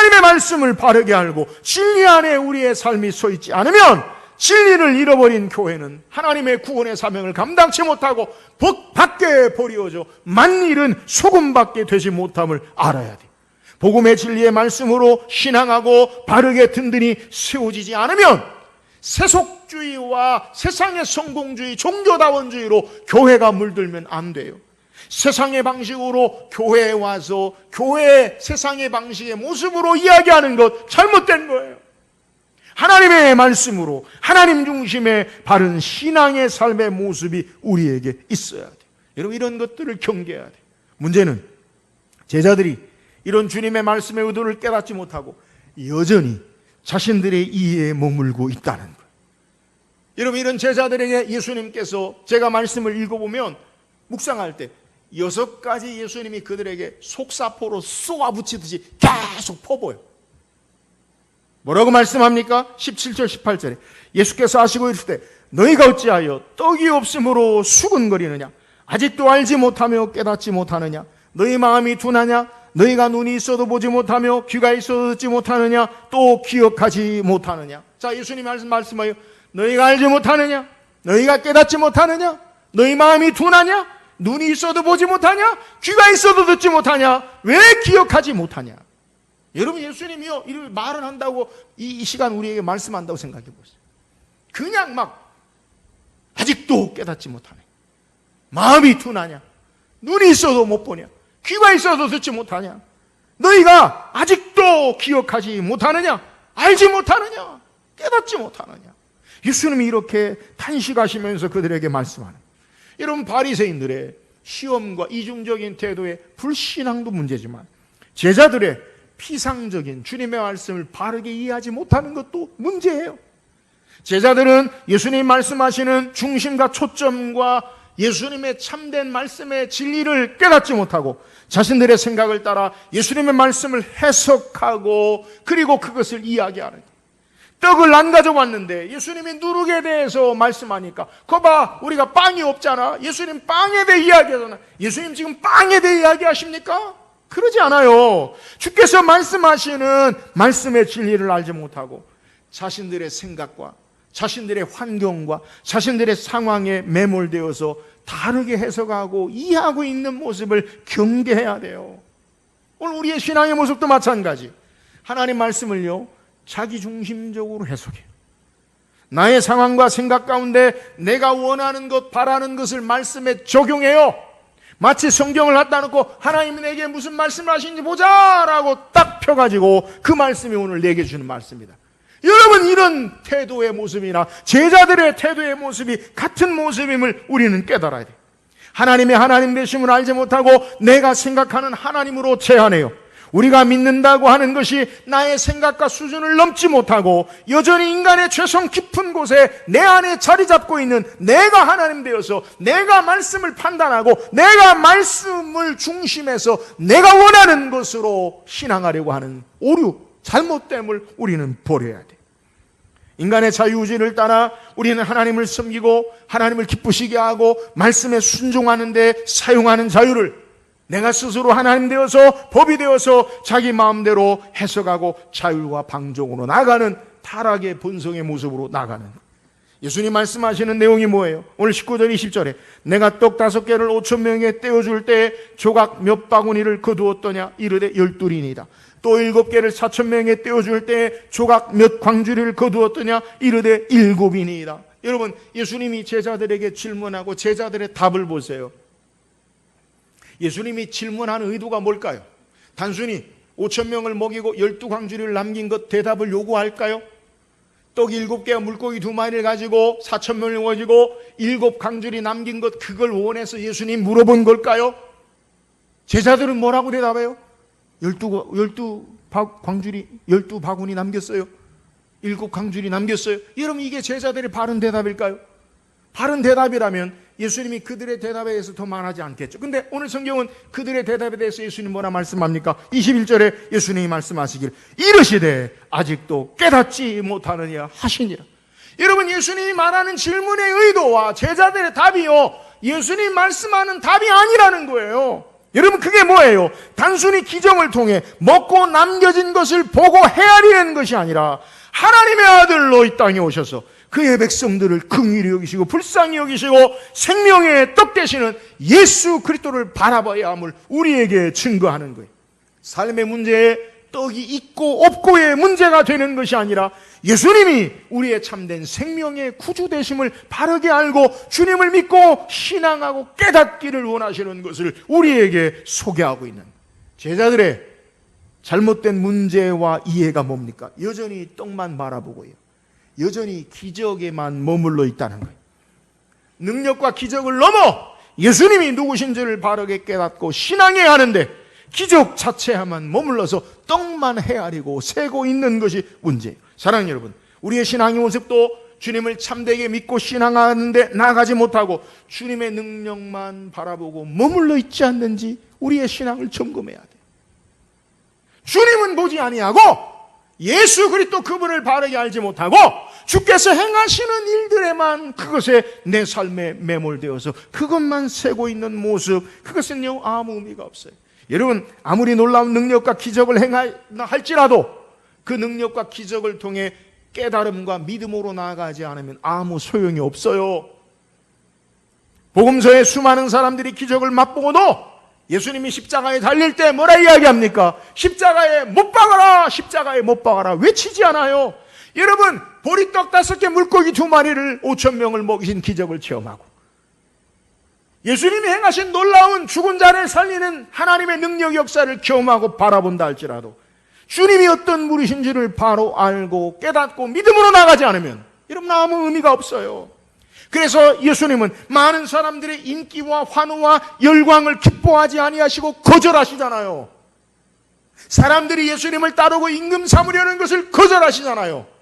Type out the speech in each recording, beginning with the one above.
하나님의 말씀을 바르게 알고 진리 안에 우리의 삶이 서 있지 않으면 진리를 잃어버린 교회는 하나님의 구원의 사명을 감당치 못하고 밖에 버려져 만일은 소금밖에 되지 못함을 알아야 돼. 복음의 진리의 말씀으로 신앙하고 바르게 든든히 세워지지 않으면 세속주의와 세상의 성공주의, 종교다원주의로 교회가 물들면 안 돼요. 세상의 방식으로 교회에 와서 교회의 세상의 방식의 모습으로 이야기하는 것 잘못된 거예요. 하나님의 말씀으로 하나님 중심의 바른 신앙의 삶의 모습이 우리에게 있어야 돼요. 여러분, 이런 것들을 경계해야 돼요. 문제는 제자들이 이런 주님의 말씀의 의도를 깨닫지 못하고 여전히 자신들의 이해에 머물고 있다는 거예요. 여러분, 이런 제자들에게 예수님께서 제가 말씀을 읽어보면 묵상할 때 6가지 예수님이 그들에게 속사포로 쏘아붙이듯이 계속 퍼부어요. 뭐라고 말씀합니까? 17절 18절에 예수께서 하시고 이르실 때 너희가 어찌하여 떡이 없으므로 수근거리느냐? 아직도 알지 못하며 깨닫지 못하느냐? 너희 마음이 둔하냐? 너희가 눈이 있어도 보지 못하며 귀가 있어도 듣지 못하느냐? 또 기억하지 못하느냐? 자, 예수님 말씀하여 너희가 알지 못하느냐? 너희가 깨닫지 못하느냐? 너희 마음이 둔하냐? 눈이 있어도 보지 못하냐? 귀가 있어도 듣지 못하냐? 왜 기억하지 못하냐? 여러분, 예수님이요, 이렇게 말을 한다고 이 시간 우리에게 말씀한다고 생각해 보세요. 그냥 막 아직도 깨닫지 못하네. 마음이 둔하냐? 눈이 있어도 못 보냐? 귀가 있어도 듣지 못하냐? 너희가 아직도 기억하지 못하느냐? 알지 못하느냐? 깨닫지 못하느냐? 예수님이 이렇게 탄식하시면서 그들에게 말씀하는, 여러분, 바리새인들의 시험과 이중적인 태도의 불신앙도 문제지만 제자들의 피상적인 주님의 말씀을 바르게 이해하지 못하는 것도 문제예요. 제자들은 예수님 말씀하시는 중심과 초점과 예수님의 참된 말씀의 진리를 깨닫지 못하고 자신들의 생각을 따라 예수님의 말씀을 해석하고 그리고 그것을 이야기하는 거예요. 떡을 안 가져왔는데 예수님이 누룩에 대해서 말씀하니까 거봐, 우리가 빵이 없잖아. 예수님 빵에 대해 이야기하잖아. 예수님 지금 빵에 대해 이야기하십니까? 그러지 않아요. 주께서 말씀하시는 말씀의 진리를 알지 못하고 자신들의 생각과 자신들의 환경과 자신들의 상황에 매몰되어서 다르게 해석하고 이해하고 있는 모습을 경계해야 돼요. 오늘 우리의 신앙의 모습도 마찬가지. 하나님 말씀을요, 자기중심적으로 해석해요. 나의 상황과 생각 가운데 내가 원하는 것, 바라는 것을 말씀에 적용해요. 마치 성경을 갖다 놓고 하나님이 내게 무슨 말씀을 하시는지 보자라고 딱 펴가지고 그 말씀이 오늘 내게 주는 말씀이다. 여러분, 이런 태도의 모습이나 제자들의 태도의 모습이 같은 모습임을 우리는 깨달아야 돼요. 하나님의 하나님 되심을 알지 못하고 내가 생각하는 하나님으로 제한해요. 우리가 믿는다고 하는 것이 나의 생각과 수준을 넘지 못하고 여전히 인간의 죄성 깊은 곳에 내 안에 자리 잡고 있는 내가 하나님 되어서 내가 말씀을 판단하고 내가 말씀을 중심해서 내가 원하는 것으로 신앙하려고 하는 오류, 잘못됨을 우리는 버려야 돼. 인간의 자유의지를 따라 우리는 하나님을 섬기고 하나님을 기쁘시게 하고 말씀에 순종하는 데 사용하는 자유를 내가 스스로 하나님 되어서 법이 되어서 자기 마음대로 해석하고 자율과 방종으로 나가는 타락의 본성의 모습으로 나가는, 예수님 말씀하시는 내용이 뭐예요? 오늘 19절 20절에 내가 떡 5개를 5,000명에 떼어줄 때 조각 몇 바구니를 거두었더냐? 이르되 12린이다. 또 7개를 4,000명에 떼어줄 때 조각 몇 광주리를 거두었더냐? 이르되 7인이다. 여러분, 예수님이 제자들에게 질문하고 제자들의 답을 보세요. 예수님이 질문하는 의도가 뭘까요? 단순히 5,000명을 먹이고 12광주리를 남긴 것 대답을 요구할까요? 떡 7개와 물고기 2마리를 가지고 4,000명을 가지고 7광주리 남긴 것, 그걸 원해서 예수님 물어본 걸까요? 제자들은 뭐라고 대답해요? 12광주리 12바구니 남겼어요. 7광주리 남겼어요. 여러분, 이게 제자들의 바른 대답일까요? 바른 대답이라면 예수님이 그들의 대답에 대해서 더 말하지 않겠죠. 근데 오늘 성경은 그들의 대답에 대해서 예수님 뭐라 말씀합니까? 21절에 예수님이 말씀하시길 이르시되 아직도 깨닫지 못하느냐 하시니라. 여러분, 예수님이 말하는 질문의 의도와 제자들의 답이요, 예수님 말씀하는 답이 아니라는 거예요. 여러분, 그게 뭐예요? 단순히 기적을 통해 먹고 남겨진 것을 보고 헤아리는 것이 아니라 하나님의 아들로 이 땅에 오셔서 그의 백성들을 긍휼히 여기시고 불쌍히 여기시고 생명의 떡 되시는 예수 그리스도를 바라봐야 함을 우리에게 증거하는 거예요. 삶의 문제에 떡이 있고 없고의 문제가 되는 것이 아니라 예수님이 우리의 참된 생명의 구주 되심을 바르게 알고 주님을 믿고 신앙하고 깨닫기를 원하시는 것을 우리에게 소개하고 있는 제자들의 잘못된 문제와 이해가 뭡니까? 여전히 떡만 바라보고요, 여전히 기적에만 머물러 있다는 거예요. 능력과 기적을 넘어 예수님이 누구신지를 바르게 깨닫고 신앙해야 하는데 기적 자체에만 머물러서 떡만 헤아리고 세고 있는 것이 문제예요. 사랑하는 여러분, 우리의 신앙의 모습도 주님을 참되게 믿고 신앙하는데 나아가지 못하고 주님의 능력만 바라보고 머물러 있지 않는지 우리의 신앙을 점검해야 돼요. 주님은 보지 아니하고 예수 그리스도 그분을 바르게 알지 못하고 주께서 행하시는 일들에만 그것에 내 삶에 매몰되어서 그것만 세고 있는 모습, 그것은요 아무 의미가 없어요. 여러분, 아무리 놀라운 능력과 기적을 행할지라도 그 능력과 기적을 통해 깨달음과 믿음으로 나아가지 않으면 아무 소용이 없어요. 복음서에 수많은 사람들이 기적을 맛보고도 예수님이 십자가에 달릴 때 뭐라 이야기합니까? 십자가에 못 박아라, 십자가에 못 박아라 외치지 않아요. 여러분, 보리떡 5개 물고기 2마리를 5,000명을 먹이신 기적을 체험하고 예수님이 행하신 놀라운 죽은 자를 살리는 하나님의 능력 역사를 경험하고 바라본다 할지라도 주님이 어떤 분이신지를 바로 알고 깨닫고 믿음으로 나가지 않으면 여러분 아무 의미가 없어요. 그래서 예수님은 많은 사람들의 인기와 환호와 열광을 기뻐하지 아니하시고 거절하시잖아요. 사람들이 예수님을 따르고 임금 삼으려는 것을 거절하시잖아요.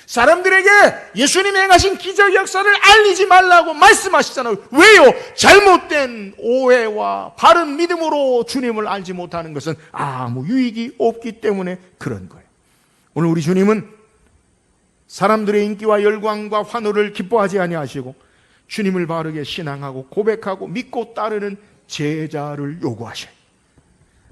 사람들에게 예수님이 행하신 기적 역사를 알리지 말라고 말씀하시잖아요. 왜요? 잘못된 오해와 바른 믿음으로 주님을 알지 못하는 것은 아무 유익이 없기 때문에 그런 거예요. 오늘 우리 주님은 사람들의 인기와 열광과 환호를 기뻐하지 아니하시고 주님을 바르게 신앙하고 고백하고 믿고 따르는 제자를 요구하셔요.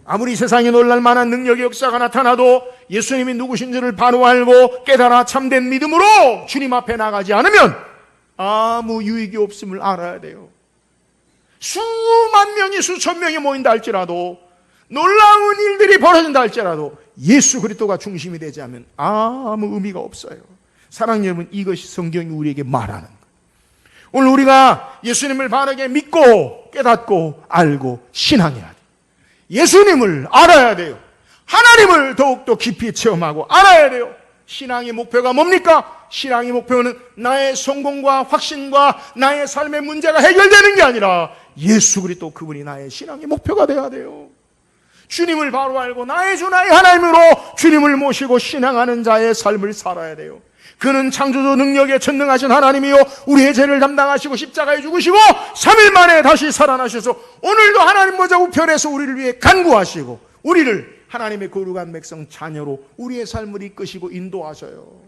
아무리 세상에 놀랄 만한 능력의 역사가 나타나도 예수님이 누구신지를 바로 알고 깨달아 참된 믿음으로 주님 앞에 나가지 않으면 아무 유익이 없음을 알아야 돼요. 수만 명이 수천 명이 모인다 할지라도 놀라운 일들이 벌어진다 할지라도 예수 그리스도가 중심이 되지 않으면 아무 의미가 없어요. 사랑하는 여러분, 이것이 성경이 우리에게 말하는 거예요. 오늘 우리가 예수님을 바르게 믿고 깨닫고 알고 신앙해야 돼요. 예수님을 알아야 돼요. 하나님을 더욱더 깊이 체험하고 알아야 돼요. 신앙의 목표가 뭡니까? 신앙의 목표는 나의 성공과 확신과 나의 삶의 문제가 해결되는 게 아니라 예수 그리스도 그분이 나의 신앙의 목표가 돼야 돼요. 주님을 바로 알고 나의 주 나의 하나님으로 주님을 모시고 신앙하는 자의 삶을 살아야 돼요. 그는 창조주 능력에 전능하신 하나님이요 우리의 죄를 담당하시고 십자가에 죽으시고 3일 만에 다시 살아나셔서 오늘도 하나님 보좌 우편에서 우리를 위해 간구하시고 우리를 하나님의 거룩한 백성 자녀로 우리의 삶을 이끄시고 인도하셔요.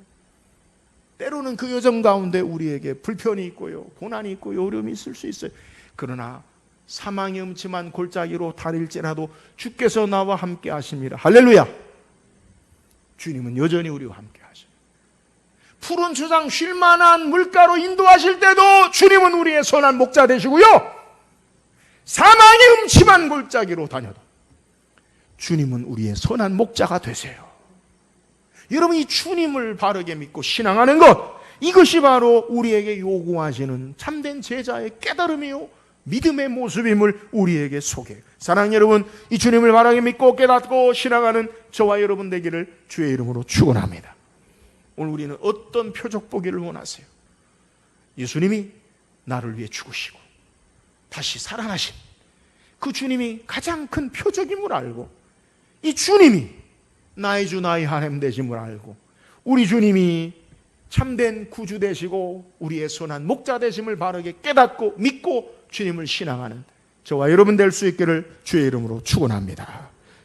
때로는 그 여정 가운데 우리에게 불편이 있고요, 고난이 있고요, 어려움이 있을 수 있어요. 그러나 사망의 음침한 골짜기로 다닐지라도 주께서 나와 함께 하십니다. 할렐루야. 주님은 여전히 우리와 함께 하십니다. 푸른 주장 쉴만한 물가로 인도하실 때도 주님은 우리의 선한 목자 되시고요, 사망의 음침한 골짜기로 다녀도 주님은 우리의 선한 목자가 되세요. 여러분, 이 주님을 바르게 믿고 신앙하는 것, 이것이 바로 우리에게 요구하시는 참된 제자의 깨달음이요 믿음의 모습임을 우리에게 소개해요. 사랑하는 여러분, 이 주님을 바르게 믿고 깨닫고 신앙하는 저와 여러분 되기를 주의 이름으로 축원합니다. 오늘 우리는 어떤 표적 보기를 원하세요? 예수님이 나를 위해 죽으시고 다시 살아나신 그 주님이 가장 큰 표적임을 알고 이 주님이 나의 주 나의 하나님 되심을 알고 우리 주님이 참된 구주 되시고 우리의 선한 목자 되심을 바르게 깨닫고 믿고 주님을 신앙하는 저와 여러분 될 수 있기를 주의 이름으로 축원합니다.